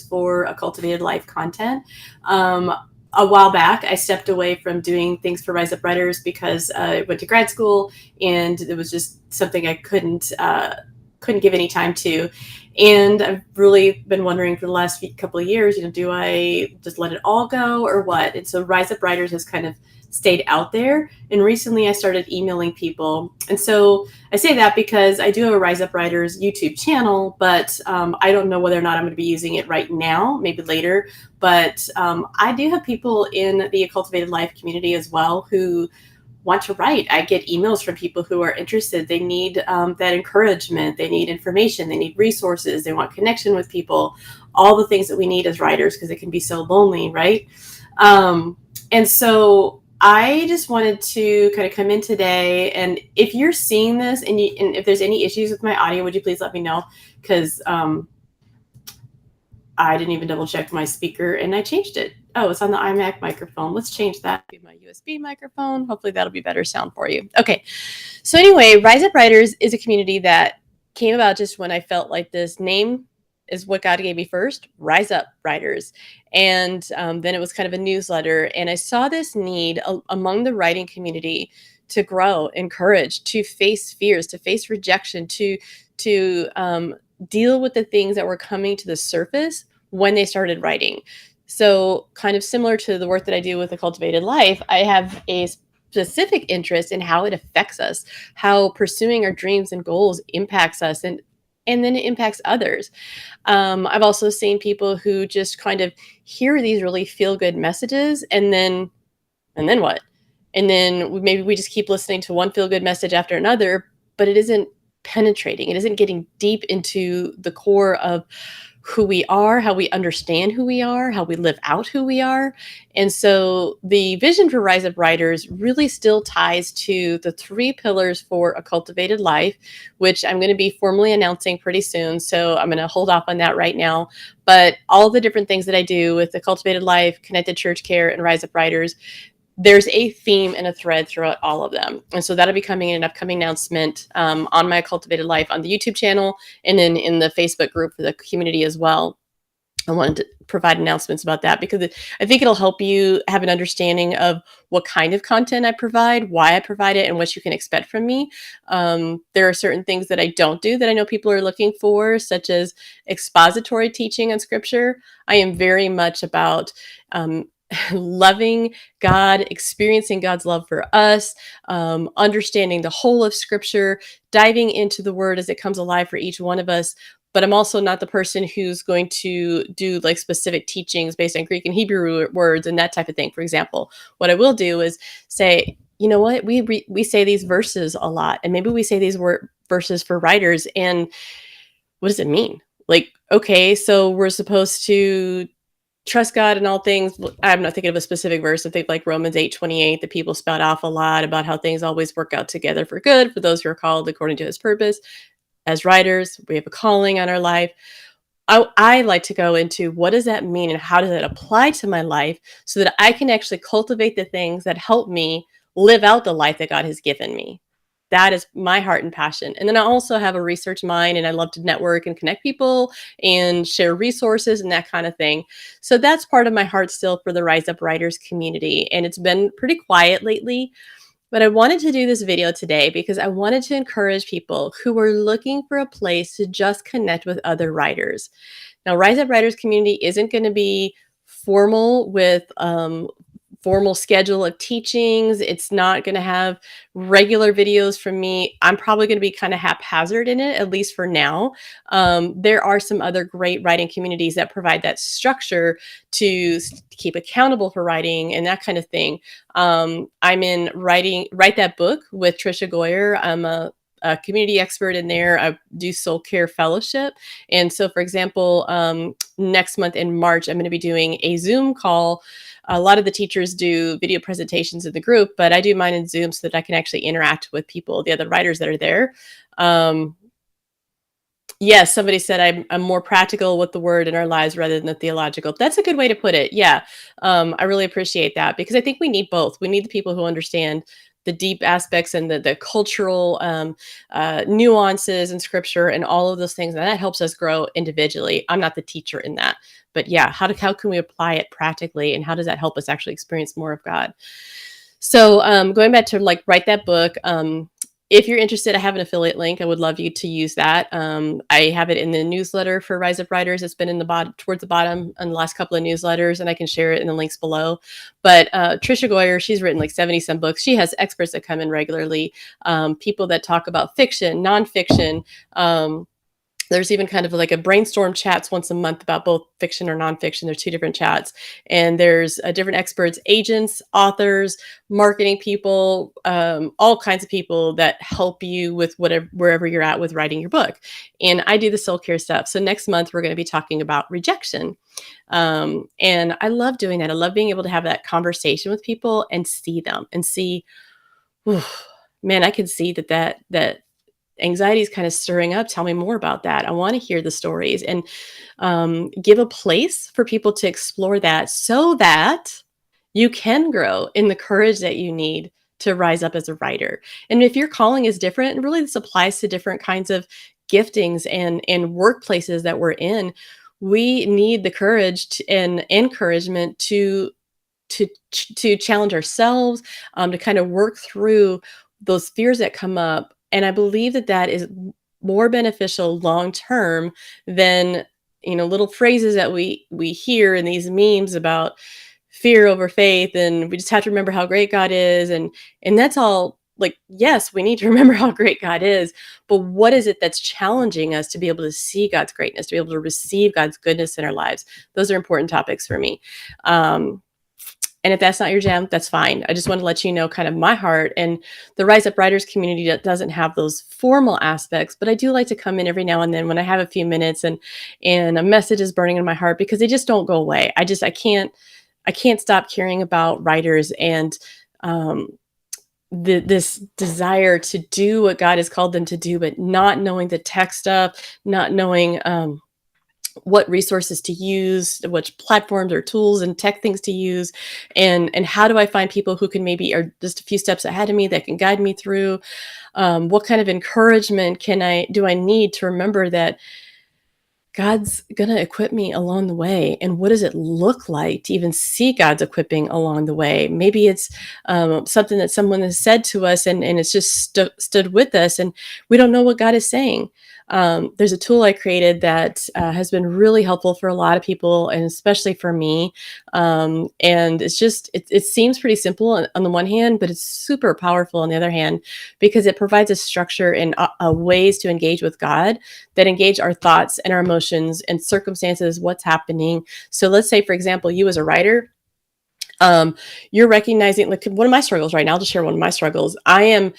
for a cultivated life content. A while back, I stepped away from doing things for Rise Up Writers because I went to grad school and it was just something I couldn't give any time to. And I've really been wondering for the last couple of years, do I just let it all go or what? And so Rise Up Writers has kind of stayed out there. And recently I started emailing people. And so I say that because I do have a Rise Up Writers YouTube channel, but I don't know whether or not I'm going to be using it right now, maybe later. But I do have people in the Cultivated Life community as well who want to write. I get emails from people who are interested. They need that encouragement. They need information. They need resources. They want connection with people, all the things that we need as writers because it can be so lonely, right? And so I just wanted to kind of come in today. And if you're seeing this and if there's any issues with my audio, would you please let me know? Because I didn't even double check my speaker and I changed it. Oh, it's on the iMac microphone. Let's change that to my USB microphone. Hopefully that'll be better sound for you. Okay. So anyway, Rise Up Writers is a community that came about just when I felt like this name is what God gave me first, Rise Up Writers. And then it was kind of a newsletter. And I saw this need among the writing community to grow, encourage, to face fears, to face rejection, to deal with the things that were coming to the surface when they started writing. So kind of similar to the work that I do with the Cultivated Life, I have a specific interest in how it affects us, how pursuing our dreams and goals impacts us, and then it impacts others. I've also seen people who just kind of hear these really feel-good messages and then what? And then maybe we just keep listening to one feel-good message after another, but it isn't penetrating. It isn't getting deep into the core of who we are, how we understand who we are, how we live out who we are. And so the vision for Rise Up Writers really still ties to the 3 pillars for a cultivated life, which I'm going to be formally announcing pretty soon. So I'm going to hold off on that right now. But all the different things that I do with the Cultivated Life, Connected Church Care, and Rise Up Writers, there's a theme and a thread throughout all of them. And so that'll be coming in an upcoming announcement on my Cultivated Life on the YouTube channel and then in the Facebook group for the community as well. I wanted to provide announcements about that because I think it'll help you have an understanding of what kind of content I provide, why I provide it, and what you can expect from me. There are certain things that I don't do that I know people are looking for, such as expository teaching on scripture. I am very much about loving God, experiencing God's love for us, understanding the whole of scripture, diving into the word as it comes alive for each one of us. But I'm also not the person who's going to do like specific teachings based on Greek and Hebrew words and that type of thing. For example, what I will do is say, you know what, we say these verses a lot, and maybe we say these verses for writers, and what does it mean? Like, okay, so we're supposed to trust God in all things. I'm not thinking of a specific verse. I think like Romans 8:28, that people spout off a lot about how things always work out together for good for those who are called according to his purpose. As writers, we have a calling on our life. I like to go into what does that mean and how does it apply to my life so that I can actually cultivate the things that help me live out the life that God has given me. That is my heart and passion. And then I also have a research mind and I love to network and connect people and share resources and that kind of thing. So that's part of my heart still for the Rise Up Writers community. And it's been pretty quiet lately. But I wanted to do this video today because I wanted to encourage people who are looking for a place to just connect with other writers. Now, Rise Up Writers community isn't going to be formal with formal schedule of teachings. It's not going to have regular videos from me. I'm probably going to be kind of haphazard in it, at least for now. There are some other great writing communities that provide that structure to keep accountable for writing and that kind of thing. I'm in Write That Book with Tricia Goyer. I'm a community expert in there. I do soul care fellowship. And so, for example, next month in March, I'm going to be doing a Zoom call. A lot of the teachers do video presentations in the group, but I do mine in Zoom so that I can actually interact with people, the other writers that are there. Yes, somebody said I'm more practical with the word in our lives rather than the theological. That's a good way to put it. Yeah, I really appreciate that because I think we need both. We need the people who understand the deep aspects and the cultural nuances in scripture and all of those things. And that helps us grow individually. I'm not the teacher in that, but yeah, how can we apply it practically, and how does that help us actually experience more of God? So going back to like write that book, if you're interested, I have an affiliate link. I would love you to use that. I have it in the newsletter for Rise Up Writers. It's been in the bottom, towards the bottom on the last couple of newsletters, and I can share it in the links below. But Tricia Goyer, she's written like 70 some books. She has experts that come in regularly, people that talk about fiction, nonfiction. There's even kind of like a brainstorm chats once a month about both fiction or nonfiction. There's two different chats, and there's different experts, agents, authors, marketing people, all kinds of people that help you with whatever, wherever you're at with writing your book. And I do the soul care stuff. So next month we're going to be talking about rejection. And I love doing that. I love being able to have that conversation with people and see them and see, whew, man, I can see that anxiety is kind of stirring up. Tell me more about that. I want to hear the stories, and give a place for people to explore that, so that you can grow in the courage that you need to rise up as a writer. And if your calling is different, and really this applies to different kinds of giftings and workplaces that we're in, we need the courage and encouragement to challenge ourselves, to kind of work through those fears that come up. And I believe that that is more beneficial long term than, little phrases that we hear in these memes about fear over faith, and we just have to remember how great God is, and that's all. Like, yes, we need to remember how great God is, but what is it that's challenging us to be able to see God's greatness, to be able to receive God's goodness in our lives? Those are important topics for me. And if that's not your jam, that's fine. I just want to let you know kind of my heart, and the Rise Up Writers community that doesn't have those formal aspects, but I do like to come in every now and then when I have a few minutes and a message is burning in my heart, because they just don't go away. I can't stop caring about writers and this desire to do what God has called them to do, but not knowing the tech stuff, not knowing what resources to use, which platforms or tools and tech things to use, and how do I find people who can maybe are just a few steps ahead of me that can guide me through. What kind of encouragement do I need to remember that God's going to equip me along the way? And what does it look like to even see God's equipping along the way? Maybe it's something that someone has said to us, and it's just stood with us, and we don't know what God is saying. There's a tool I created that has been really helpful for a lot of people, and especially for me. And it seems pretty simple on the one hand, but it's super powerful on the other hand, because it provides a structure and ways to engage with God that engage our thoughts and our emotions and circumstances, what's happening. So let's say, for example, you as a writer, you're recognizing, like, one of my struggles right now, I'll just share one of my struggles. I am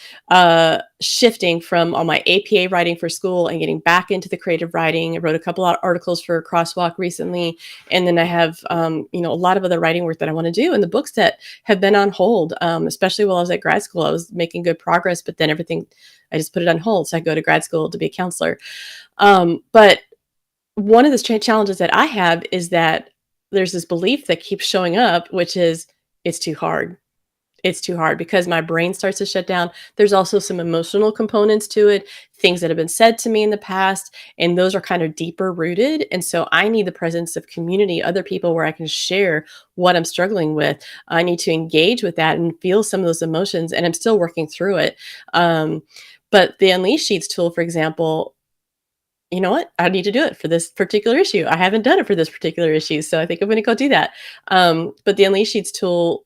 shifting from all my APA writing for school and getting back into the creative writing. I wrote a couple of articles for Crosswalk recently, and then I have a lot of other writing work that I want to do, and the books that have been on hold, especially while I was at grad school. I was making good progress, but then everything, I just put it on hold. So I go to grad school to be a counselor. But one of the challenges that I have is that there's this belief that keeps showing up, which is it's too hard. It's too hard, because my brain starts to shut down. There's also some emotional components to it, things that have been said to me in the past, and those are kind of deeper rooted. And so I need the presence of community, other people where I can share what I'm struggling with. I need to engage with that and feel some of those emotions, and I'm still working through it. But the Unleash Sheets tool, for example, you know what? I need to do it for this particular issue. I haven't done it for this particular issue, so I think I'm going to go do that. But the Unleash Sheets tool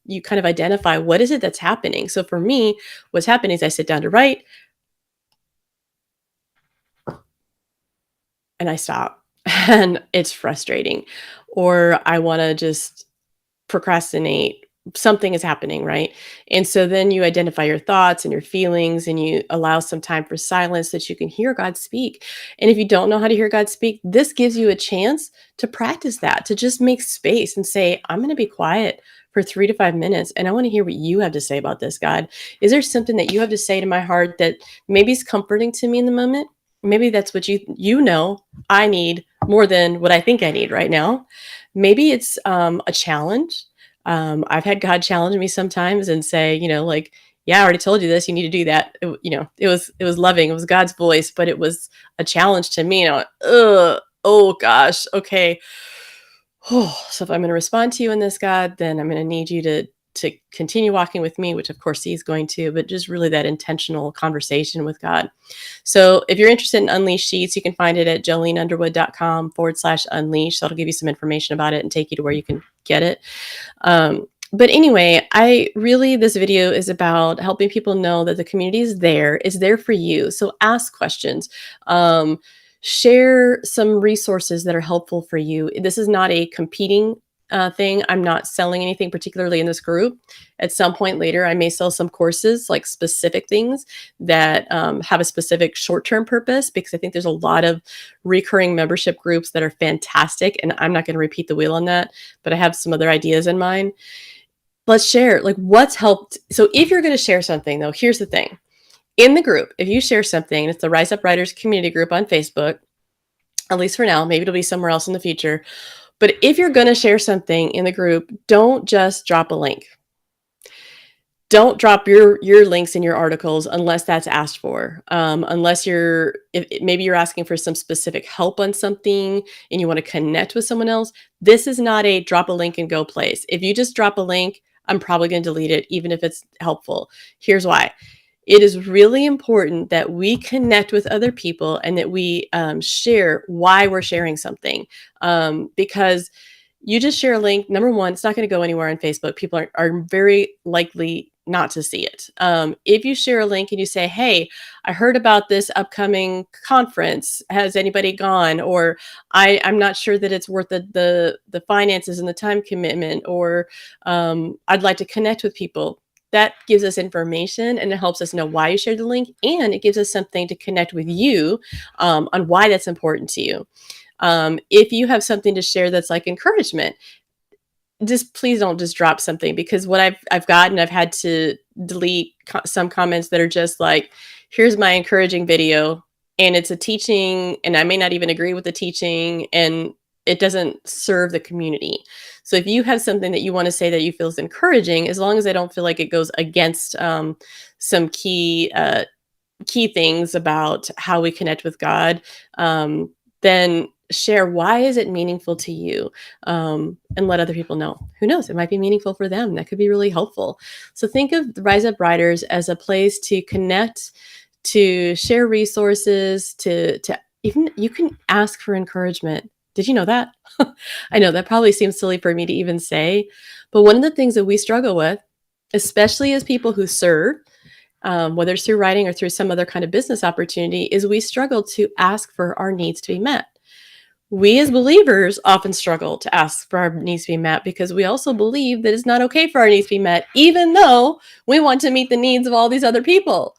you kind of identify what is it that's happening. So for me, what's happening is I sit down to write and I stop, and it's frustrating, or I want to just procrastinate. Something is happening, right? And so then you identify your thoughts and your feelings, and you allow some time for silence so that you can hear God speak. And if you don't know how to hear God speak, this gives you a chance to practice that, to just make space and say, I'm going to be quiet for 3 to 5 minutes, and I want to hear what you have to say about this, God. Is there something that you have to say to my heart that maybe is comforting to me in the moment? Maybe that's what I need more than what I think I need right now. Maybe it's a challenge. I've had God challenge me sometimes and say, like, yeah, I already told you this. You need to do that. It was loving. It was God's voice, but it was a challenge to me. And I went, ugh, oh gosh, okay. Oh, so if I'm going to respond to you in this, God, then I'm going to need you to continue walking with me, which of course he's going to, but just really that intentional conversation with God. So if you're interested in Unleash Sheets, you can find it at joleneunderwood.com/unleash. That'll give you some information about it and take you to where you can get it. But anyway, this video is about helping people know that the community is there for you. So ask questions. Share some resources that are helpful for you. This is not a competing thing. I'm not selling anything particularly in this group. At some point later, I may sell some courses, like specific things that have a specific short-term purpose, because I think there's a lot of recurring membership groups that are fantastic. And I'm not going to repeat the wheel on that, but I have some other ideas in mind. Let's share like what's helped. So if you're going to share something, though, here's the thing. In the group, if you share something, it's the Rise Up Writers community group on Facebook, at least for now. Maybe it'll be somewhere else in the future. But if you're going to share something in the group, don't just drop a link. Don't drop your links in your articles unless that's asked for. Unless maybe you're asking for some specific help on something and you want to connect with someone else. This is not a drop a link and go place. If you just drop a link, I'm probably going to delete it, even if it's helpful. Here's why. It is really important that we connect with other people and that we share why we're sharing something. Because you just share a link. Number one, it's not going to go anywhere on Facebook. People are very likely not to see it. If you share a link and you say, hey, I heard about this upcoming conference. Has anybody gone? Or I'm not sure that it's worth the finances and the time commitment, or I'd like to connect with people. That gives us information and it helps us know why you shared the link, and it gives us something to connect with you on why that's important to you. If you have something to share that's like encouragement, just please don't just drop something, because what I've had to delete some comments that are just like, here's my encouraging video, and it's a teaching and I may not even agree with the teaching and it doesn't serve the community. So if you have something that you want to say that you feel is encouraging, as long as I don't feel like it goes against some key things about how we connect with God, then share why is it meaningful to you, and let other people know. Who knows? It might be meaningful for them. That could be really helpful. So think of the Rise Up Writers as a place to connect, to share resources, to even you can ask for encouragement. Did you know that? I know that probably seems silly for me to even say, but one of the things that we struggle with, especially as people who serve, whether it's through writing or through some other kind of business opportunity, is we struggle to ask for our needs to be met. We as believers often struggle to ask for our needs to be met because we also believe that it's not okay for our needs to be met, even though we want to meet the needs of all these other people.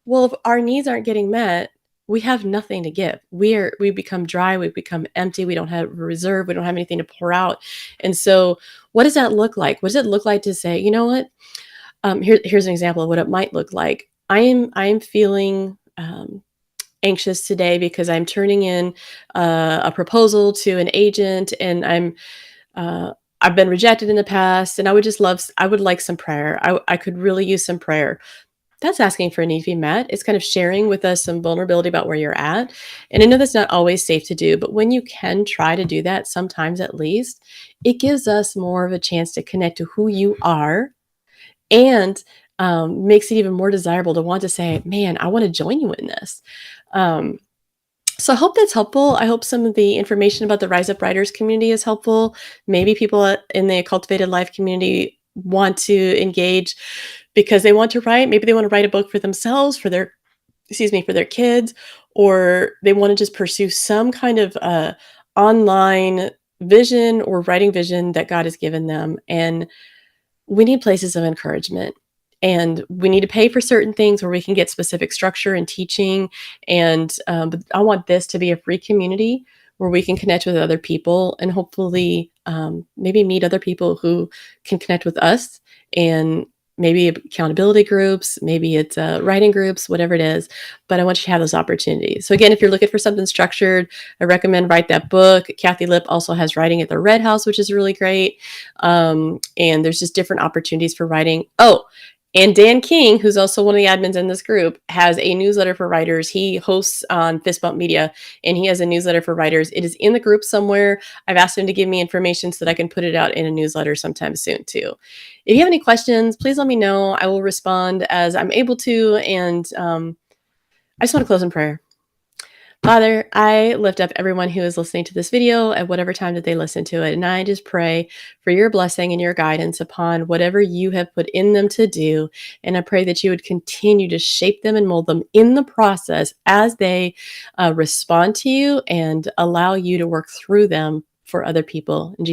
Well, if our needs aren't getting met, we have nothing to give. We become dry, we become empty, we don't have reserve, we don't have anything to pour out. And so what does that look like? What does it look like to say, you know what? Here's an example of what it might look like. I am feeling anxious today because I'm turning in a proposal to an agent, and I've been rejected in the past, and I would like some prayer. I could really use some prayer. That's asking for a need to be met. It's kind of sharing with us some vulnerability about where you're at. And I know that's not always safe to do, but when you can try to do that, sometimes at least, it gives us more of a chance to connect to who you are, and makes it even more desirable to want to say, man, I want to join you in this. So I hope that's helpful. I hope some of the information about the Rise Up Writers community is helpful. Maybe people in the Cultivated Life community want to engage because they want to write. Maybe they want to write a book for themselves, for their kids, or they want to just pursue some kind of online vision or writing vision that God has given them. And we need places of encouragement, and we need to pay for certain things where we can get specific structure and teaching. And but I want this to be a free community where we can connect with other people and hopefully maybe meet other people who can connect with us, and maybe accountability groups, maybe it's writing groups, whatever it is. But I want you to have those opportunities. So again, if you're looking for something structured, I recommend Write That Book. Kathy Lipp also has Writing at the Red House, which is really great. And there's just different opportunities for writing. Oh, And Dan King, who's also one of the admins in this group, has a newsletter for writers. He hosts on Fist Bump Media, and he has a newsletter for writers. It is in the group somewhere. I've asked him to give me information so that I can put it out in a newsletter sometime soon, too. If you have any questions, please let me know. I will respond as I'm able to. And I just want to close in prayer. Father, I lift up everyone who is listening to this video at whatever time that they listen to it. And I just pray for your blessing and your guidance upon whatever you have put in them to do. And I pray that you would continue to shape them and mold them in the process as they respond to you and allow you to work through them for other people. In